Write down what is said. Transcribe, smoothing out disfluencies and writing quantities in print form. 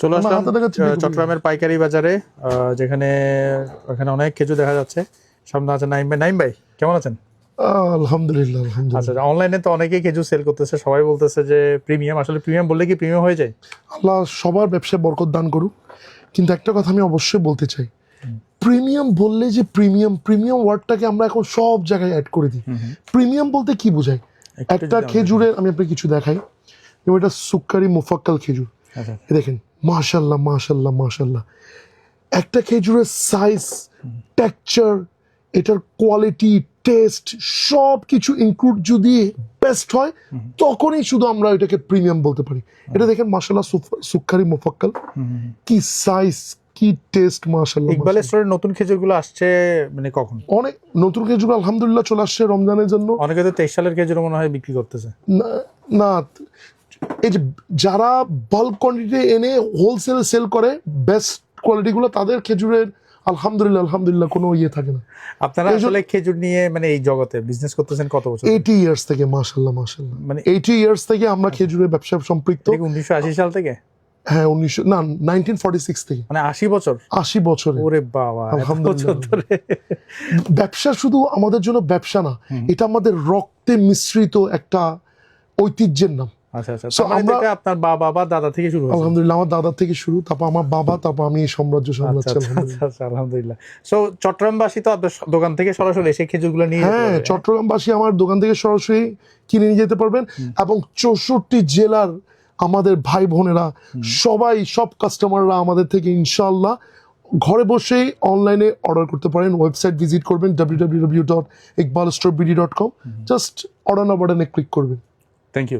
চলে আসলাম চট্টগ্রামের পাইকারি বাজারে, যেখানে ওখানে অনেক খেজুর দেখা যাচ্ছে। সামনে আছে নাইম ভাই। নাইম ভাই কেমন আছেন? আলহামদুলিল্লাহ আচ্ছা, আলহামদুলিল্লাহ। অনলাইনে তো অনেকেই খেজুর সেল করতেছে, সবাই বলতেছে যে প্রিমিয়াম। আসলে প্রিমিয়াম বললে কি প্রিমিয়াম হয়ে যায়? আল্লাহ সবার ব্যবসায় বরকত দান করুক, কিন্তু একটা কথা আমি অবশ্যই বলতে চাই, প্রিমিয়াম বললে যে প্রিমিয়াম প্রিমিয়াম ওয়ার্ডটাকে আমরা এখন সব জায়গায় অ্যাড করে দিই। প্রিমিয়াম বলতে কি বোঝায়? একটু একটা যদি আমাদের- খেজুরের আমি আপনাকে কিছু দেখাই, যেমন এটা সুক্কারি মুফাক্কাল খেজুর। আচ্ছা, এ দেখেন, মাশাল্লাহ মাশাল্লাহ মাশাল্লাহ, একটা খেজুরের সাইজ, টেক্সচার, এটার কোয়ালিটি, টেস্ট সব কিছু ইনক্লুড যদি বেস্ট হয়, তখনই শুধু আমরা এটাকে প্রিমিয়াম বলতে পারি। এটা দেখেন মাশাল্লাহ, সুক্কারি মুফাক্কাল, কি সাইজ, কি টেস্ট, মাশাল্লাহ। ইকবাল স্টোরের নতুন খেজুরগুলো আসছে মানে কখন? অনেক নতুন খেজুর আলহামদুলিল্লাহ চলে আসছে রমজানের জন্য। অনেকে তো 23 সালের খেজুর মনে হয় বিক্রি করতেছে। না, এই যে যারা বাল্ক কোয়ান্টিটি এনে হোলসেল সেল করে বেস্ট কোয়ালিটিগুলো, তাদের খেজুরের আলহামদুলিল্লাহ আলহামদুলিল্লাহ কোনো ইয়ে থাকে না। আপনারা আসলে খেজুর নিয়ে মানে এই জগতে বিজনেস করতেছেন কত বছর? 80 ইয়ার্স থেকে, মাশাল্লাহ মাশাল্লাহ, মানে 80 ইয়ার্স থেকে আমরা খেজুরের ব্যবসা সম্পৃক্ত। 1980 সাল থেকে? হ্যাঁ, 1946 থেকে, মানে 80 বছর? 80 বছরে। ওরে বাবা, এত আলহামদুলিল্লাহ। বছর ধরে। ব্যবসা শুধু আমাদের জন্য ব্যবসা না, এটা আমাদের রক্তে মিশ্রিত একটা ঐতিহ্যের নাম। আচ্ছা আচ্ছা, So তার মানে আমরা- এটা আপনার বাবা বা দাদা থেকে শুরু হয়েছে? আলহামদুলিল্লাহ, আমার দাদা থেকে শুরু, তারপর আমার বাবা, তারপর আমি এই সাম্রাজ্য আচ্ছা সামলাচ্ছি। আচ্ছা আচ্ছা আচ্ছা, আলহামদুলিল্লাহ। সো চট্টগ্রামবাসী তো আপনার দোকান থেকে সরাসরি এসে খেজুরগুলো নিয়ে যেতে হ্যাঁ, পারবে? চট্টগ্রামবাসী আমার দোকান থেকে সরাসরি কিনে নিয়ে যেতে পারবেন, এবং 64 জেলার আমাদের ভাই বোনেরা সবাই, সব কাস্টমাররা আমাদের থেকে ইনশাআল্লাহ ঘরে বসেই অনলাইনে অর্ডার করতে পারেন। ওয়েবসাইট ভিজিট করবেন www.iqbalstorebd.com, জাস্ট অর্ডার নাও বাটনে ক্লিক করবেন। Thank you.